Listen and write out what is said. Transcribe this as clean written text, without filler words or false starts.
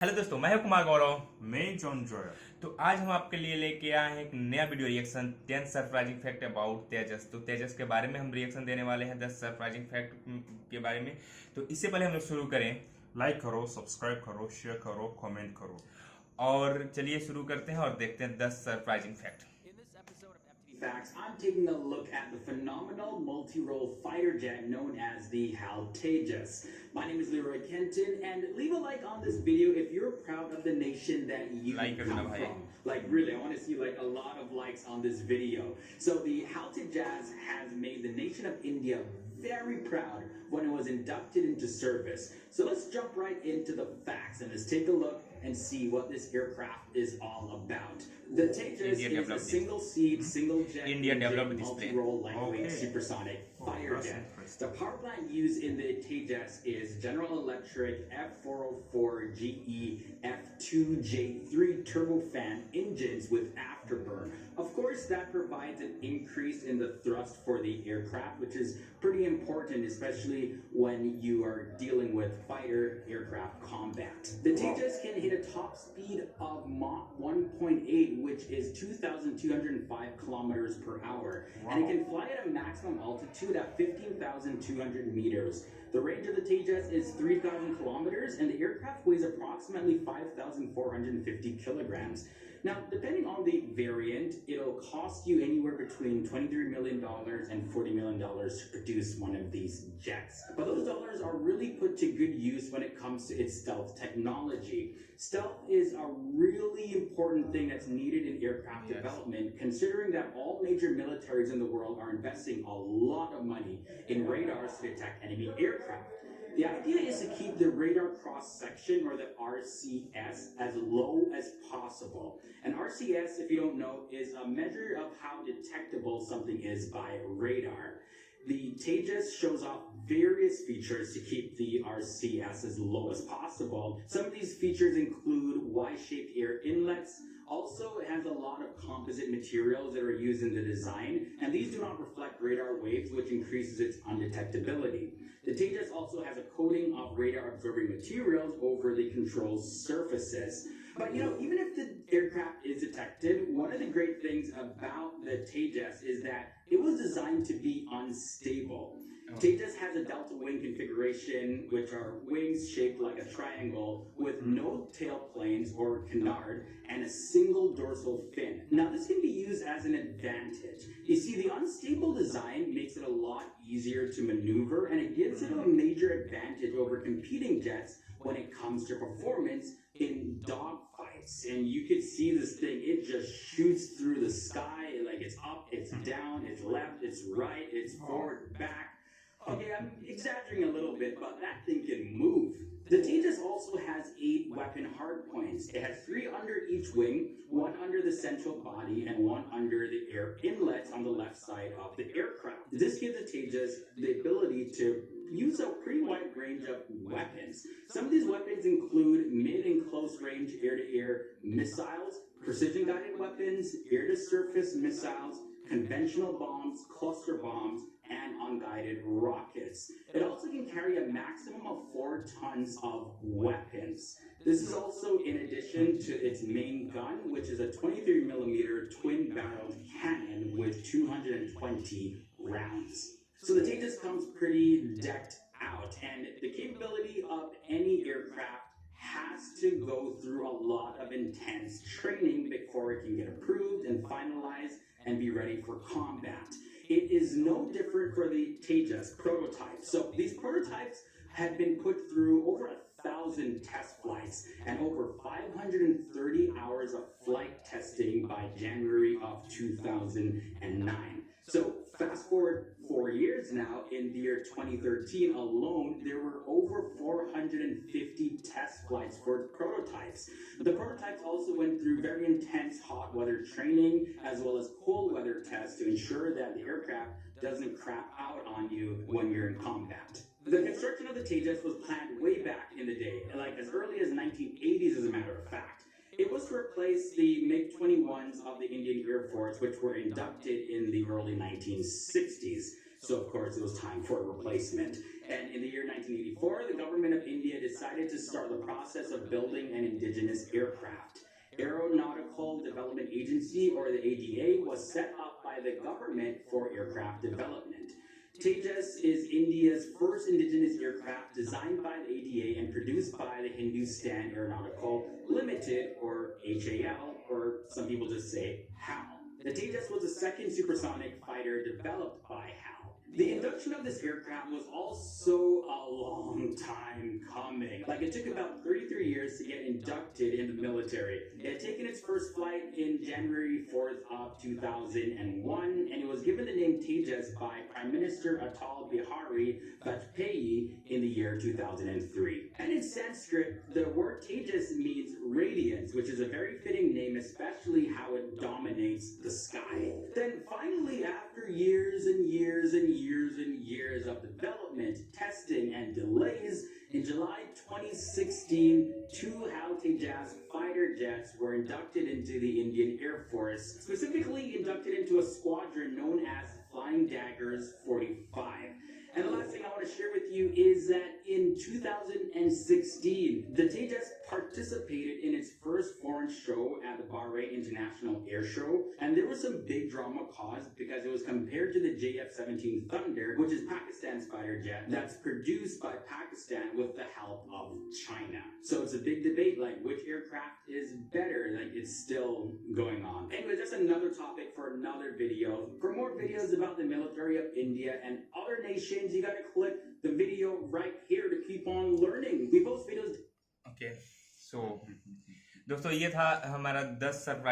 Hello दोस्तों, मैं हूं कुमार गौरव। मैं जॉन जॉय। तो आज हम आपके लिए लेके आए हैं एक नया video reaction 10 surprising fact about Tejas. तो तेजस के बारे में हम रिएक्शन देने वाले हैं 10 सरप्राइजिंग फैक्ट के बारे में। तो इससे पहले हम लोग शुरू करें लाइक करो, सब्सक्राइब करो, शेयर करो, कमेंट करो। और चलिए शुरू करते हैं और देखते हैं 10 surprising fact. In this episode of FTD Facts, I'm taking a look at the phenomenal multi-role fighter jet known as the HAL Tejas. My name is Leroy Kenton, and leave a like on this video if you're proud of the nation that you come from. Like really, I want to see like a lot of likes on this video. So the HAL Tejas has made the nation of India very proud when it was inducted into service. So let's jump right into the facts and let's take a look and see what this aircraft is all about. The Tejas is a single-seat, single-jet, multi-role, lightweight, supersonic fighter jet. The power plant used in the Tejas is General Electric F404GE F2J3 turbofan engines with afterburn. Of course, that provides an increase in the thrust for the aircraft, which is pretty important, especially when you are dealing with fighter aircraft combat. The Tejas can hit a top speed of Mach 1.8, which is 2,205 kilometers per hour, and it can fly at a maximum altitude at 15,200 meters. The range of the Tejas is 3,000 kilometers, and the aircraft weighs approximately 5,450 kilograms. Now, depending on the variant, it'll cost you anywhere between $23 million and $40 million to produce one of these jets. But those dollars are really put to good use when it comes to its stealth technology. Stealth is a really important thing that's needed in aircraft development, considering that all major militaries in the world are investing a lot of money in radars to detect enemy aircraft. The idea is to keep the radar cross-section, or the RCS, as low as possible. And RCS, if you don't know, is a measure of how detectable something is by radar. The Tejas shows off various features to keep the RCS as low as possible. Some of these features include Y-shaped air inlets. Also, it has a lot of composite materials that are used in the design, and these do not reflect radar waves, which increases its undetectability. The Tejas also has a coating of radar-absorbing materials over the control surfaces. But even if the aircraft is detected, one of the great things about the Tejas is that it was designed to be unstable. Tejas has a delta wing configuration, which are wings shaped like a triangle with no tail planes or canard and a single dorsal fin. Now, this can be used as an advantage. You see, the unstable design makes it a lot easier to maneuver, and it gives it a major advantage over competing jets when it comes to performance in dogfights. And you can see this thing, it just shoots through the sky, like it's up, it's down, it's left, it's right, it's forward, back. Okay, I'm exaggerating a little bit, but that thing can move. The Tejas also has 8 weapon hardpoints. It has 3 under each wing, 1 under the central body, and 1 under the air inlets on the left side of the aircraft. This gives the Tejas the ability to use a pretty wide range of weapons. Some of these weapons include mid and close range air-to-air missiles, precision-guided weapons, air-to-surface missiles, conventional bombs, cluster bombs, and unguided rockets. It also can carry a maximum of 4 tons of weapons. This is also in addition to its main gun, which is a 23mm twin-barreled cannon with 220 rounds. So the Tejas comes pretty decked out, and the capability of any aircraft has to go through a lot of intense training before it can get approved and finalized and be ready for combat. It is no different for the Tejas prototypes. So these prototypes had been put through over 1,000 test flights and over 530 hours of flight testing by January of 2009. So fast forward 4 years now, in the year 2013 alone, there were over 450 test flights for prototypes. The prototypes also went through very intense hot weather training as well as cold weather tests to ensure that the aircraft doesn't crap out on you when you're in combat. The construction of the Tejas was planned way back in the day, like as early as 1980s as a matter of fact. It was to replace the MiG-21s of the Indian Air Force, which were inducted in the early 1960s. So, of course, it was time for a replacement. And in the year 1984, the government of India decided to start the process of building an indigenous aircraft. Aeronautical Development Agency, or the ADA, was set up by the government for aircraft development. Tejas is India's first indigenous aircraft designed by the ADA and produced by the Hindustan Aeronautical Limited, or HAL, or some people just say HAL. The Tejas was the second supersonic fighter developed by HAL. The induction of this aircraft was also a long time coming. Like, it took about 33 years to get inducted in the military. It had taken its first flight in January 4th of 2001, and it was given the name Tejas by Prime Minister Atal Bihari Vajpayee in the year 2003. And in Sanskrit, the word Tejas means radiance, which is a very fitting name, especially how it dominates the sky. Then finally, after years and years and years and years of development, testing, and delays, in July 2016, 2 HAL Tejas fighter jets were inducted into the Indian Air Force, specifically inducted into a squadron known as Flying Daggers 45. And the last thing I want to share with you is that in 2016, the Tejas participated in its first foreign show at the Bahrain International Air Show, and there was some big drama caused because it was compared to the JF-17 Thunder, which is Pakistan's fighter jet that's produced by Pakistan with the help of China. So it's a big debate, like, which aircraft is better? Like, it's still going on. Anyway, that's another topic for another video. For more videos about the military of India and other nations, you gotta click the video right here to keep on learning. We post videos. Okay so दोस्तों, ये था हमारा 10 surprise